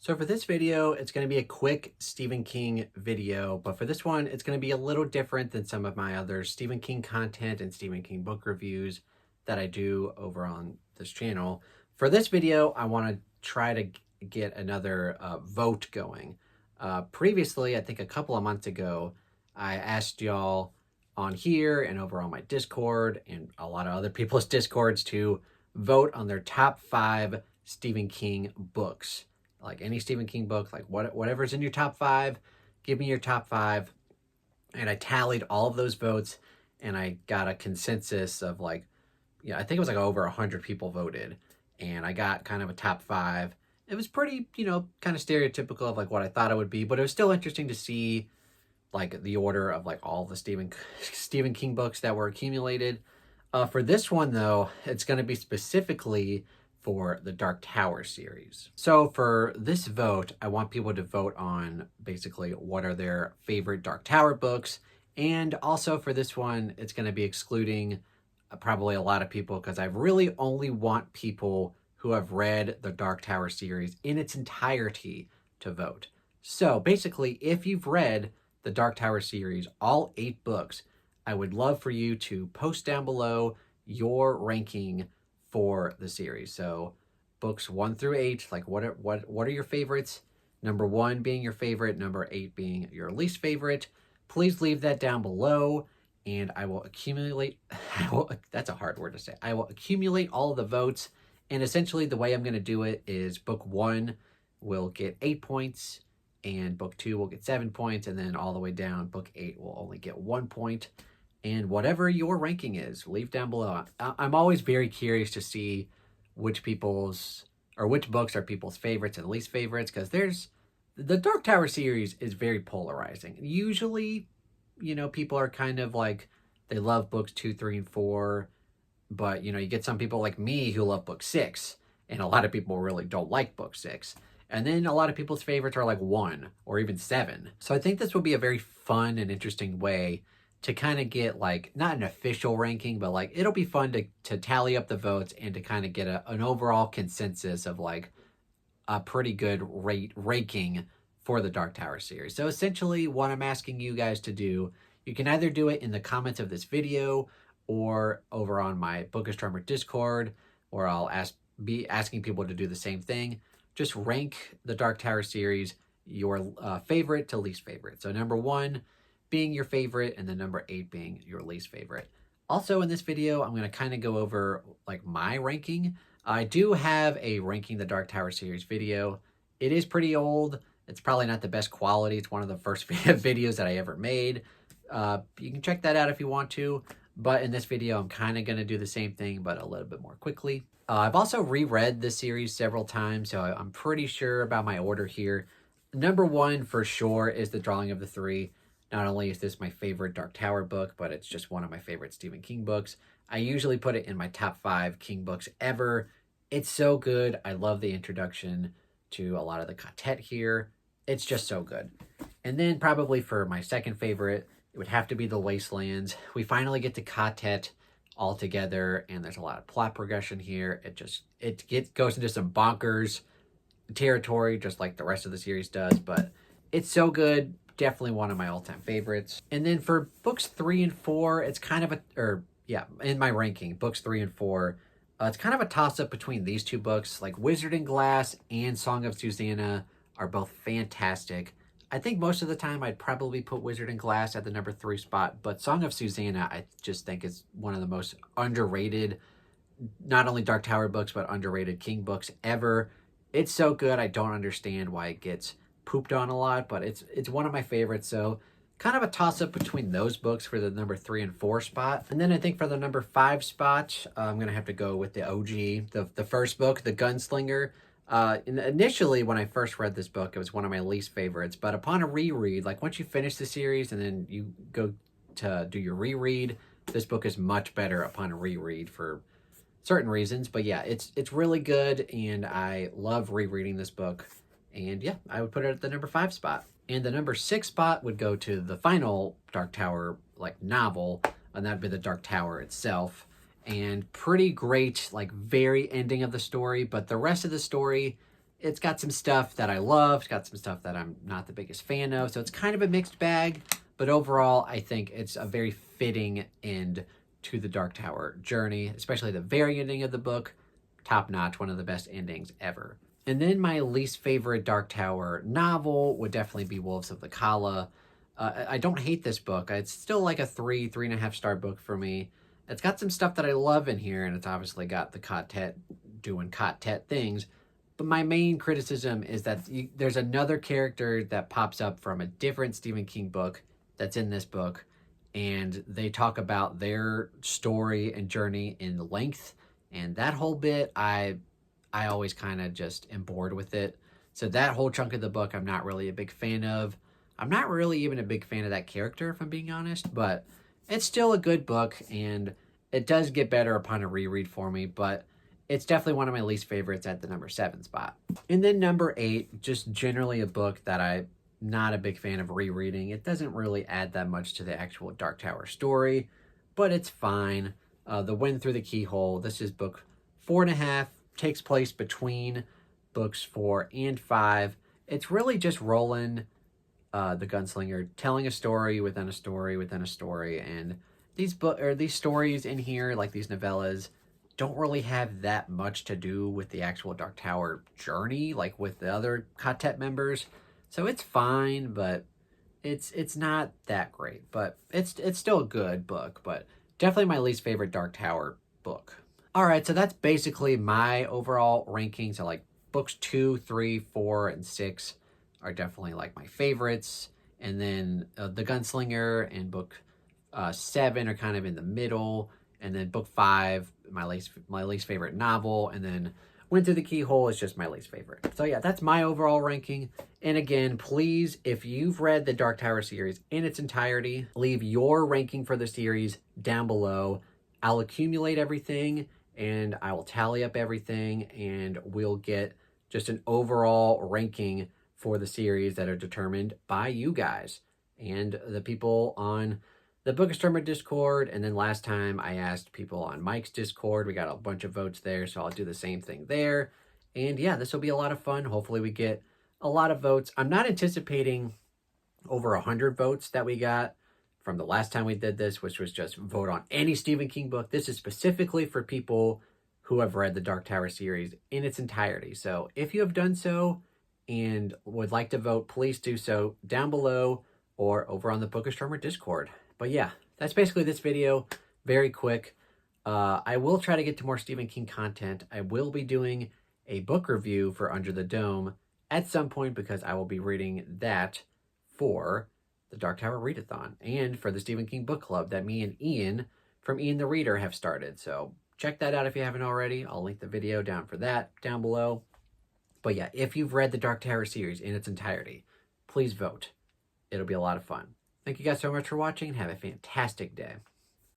So for this video, it's going to be a quick Stephen King video, but for this one, it's going to be a little different than some of my other Stephen King content and Stephen King book reviews that I do over on this channel. For this video, I want to try to get another vote going. Previously, I think a couple of months ago, I asked y'all on here and over on my Discord and a lot of other people's Discords to vote on their top 5 Stephen King books. Like any Stephen King book, like whatever's in your top 5, give me your top 5. And I tallied all of those votes and I got a consensus of I think it was like over 100 people voted. And I got kind of a top 5. It was pretty, kind of stereotypical of like what I thought it would be, but it was still interesting to see like the order of like all the Stephen King books that were accumulated. For this one though, it's going to be specifically for the Dark Tower series. So for this vote, I want people to vote on basically what are their favorite Dark Tower books. And also for this one, it's going to be excluding probably a lot of people because I really only want people who have read the Dark Tower series in its entirety to vote. So basically, if you've read the Dark Tower series, all 8 books, I would love for you to post down below your ranking for the series. So books 1 through 8, like what are your favorites? Number 1 being your favorite, number 8 being your least favorite. Please leave that down below and I will accumulate, that's a hard word to say. I will accumulate all of the votes, and essentially the way I'm going to do it is book 1 will get 8 points and book 2 will get 7 points, and then all the way down book 8 will only get 1 point. And whatever your ranking is, leave down below. I'm always very curious to see which books are people's favorites and least favorites, because the Dark Tower series is very polarizing. Usually, people are kind of like, they love books 2, 3, and 4, but you get some people like me who love book 6, and a lot of people really don't like book 6. And then a lot of people's favorites are like 1 or even 7. So I think this will be a very fun and interesting way to kind of get like, not an official ranking, but like it'll be fun to tally up the votes and to kind of get an overall consensus of like a pretty good ranking for the Dark Tower series. So essentially what I'm asking you guys to do, you can either do it in the comments of this video or over on my Bookish Drummer Discord, or I'll be asking people to do the same thing. Just rank the Dark Tower series, your favorite to least favorite. So number 1 being your favorite, and then number 8 being your least favorite. Also in this video, I'm going to kind of go over like my ranking. I do have a ranking the Dark Tower series video. It is pretty old. It's probably not the best quality. It's one of the first videos that I ever made. You can check that out if you want to. But in this video, I'm kind of going to do the same thing, but a little bit more quickly. I've also reread this series several times, so I'm pretty sure about my order here. Number 1 for sure is The Drawing of the Three. Not only is this my favorite Dark Tower book, but it's just one of my favorite Stephen King books. I usually put it in my top 5 King books ever. It's so good. I love the introduction to a lot of the quartet here. It's just so good. And then probably for my second favorite, it would have to be The Wastelands. We finally get to quartet all together, and there's a lot of plot progression here. It goes into some bonkers territory, just like the rest of the series does, but it's so good. Definitely one of my all-time favorites. And then for books 3 and 4, it's kind of in my ranking, books 3 and 4, it's kind of a toss-up between these 2 books. Like Wizard and Glass and Song of Susanna are both fantastic. I think most of the time I'd probably put Wizard and Glass at the number 3 spot, but Song of Susanna I just think is one of the most underrated, not only Dark Tower books, but underrated King books ever. It's so good. I don't understand why it gets pooped on a lot, but it's one of my favorites. So kind of a toss-up between those books for the number 3 and 4 spot. And then I think for the number 5 spot, I'm gonna have to go with the OG, the first book, The Gunslinger. Initially when I first read this book, it was one of my least favorites, but upon a reread, like once you finish the series and then you go to do your reread, this book is much better upon a reread for certain reasons. But yeah, it's really good, and I love rereading this book. And yeah, I would put it at the number 5 spot. And the number 6 spot would go to the final Dark Tower novel, and that'd be the Dark Tower itself. And pretty great, very ending of the story, but the rest of the story it's got some stuff that I love. It's got some stuff that I'm not the biggest fan of. So it's kind of a mixed bag. But overall, I think it's a very fitting end to the Dark Tower journey, especially the very ending of the book. Top notch, one of the best endings ever. And then my least favorite Dark Tower novel would definitely be Wolves of the Kala. I don't hate this book. It's still like a 3.5 star book for me. It's got some stuff that I love in here, and it's obviously got the Kottet doing Kottet things. But my main criticism is that there's another character that pops up from a different Stephen King book that's in this book, and they talk about their story and journey in length. And that whole bit, I always kind of just am bored with it. So that whole chunk of the book, I'm not really a big fan of. I'm not really even a big fan of that character, if I'm being honest, but it's still a good book, and it does get better upon a reread for me, but it's definitely one of my least favorites at the number 7 spot. And then number 8, just generally a book that I'm not a big fan of rereading. It doesn't really add that much to the actual Dark Tower story, but it's fine. The Wind Through the Keyhole. This is book 4.5, takes place between books 4 and 5. It's really just Roland, the gunslinger, telling a story within a story within a story, and these stories in here, like these novellas, don't really have that much to do with the actual Dark Tower journey, like with the other Kottet members. So it's fine, but it's not that great. But it's still a good book, but definitely my least favorite Dark Tower book. All right, so that's basically my overall ranking. So like books 2, 3, 4, and 6 are definitely like my favorites. And then The Gunslinger and book 7 are kind of in the middle. And then book 5, my least favorite novel. And then Wind Through the Keyhole is just my least favorite. So yeah, that's my overall ranking. And again, please, if you've read the Dark Tower series in its entirety, leave your ranking for the series down below. I'll accumulate everything and I will tally up everything, and we'll get just an overall ranking for the series that are determined by you guys and the people on the Bookastromer Discord. And then last time I asked people on Mike's Discord. We got a bunch of votes there, so I'll do the same thing there. And yeah, this will be a lot of fun. Hopefully we get a lot of votes. I'm not anticipating over 100 votes that we got from the last time we did this, which was just vote on any Stephen King book. This is specifically for people who have read the Dark Tower series in its entirety. So if you have done so and would like to vote, please do so down below or over on the Bookastromer Discord. But yeah, that's basically this video. Very quick. I will try to get to more Stephen King content. I will be doing a book review for Under the Dome at some point, because I will be reading that for the Dark Tower Readathon and for the Stephen King Book Club that me and Ian from Ian the Reader have started. So check that out if you haven't already. I'll link the video down for that down below. But yeah, if you've read the Dark Tower series in its entirety, please vote. It'll be a lot of fun. Thank you guys so much for watching, and have a fantastic day.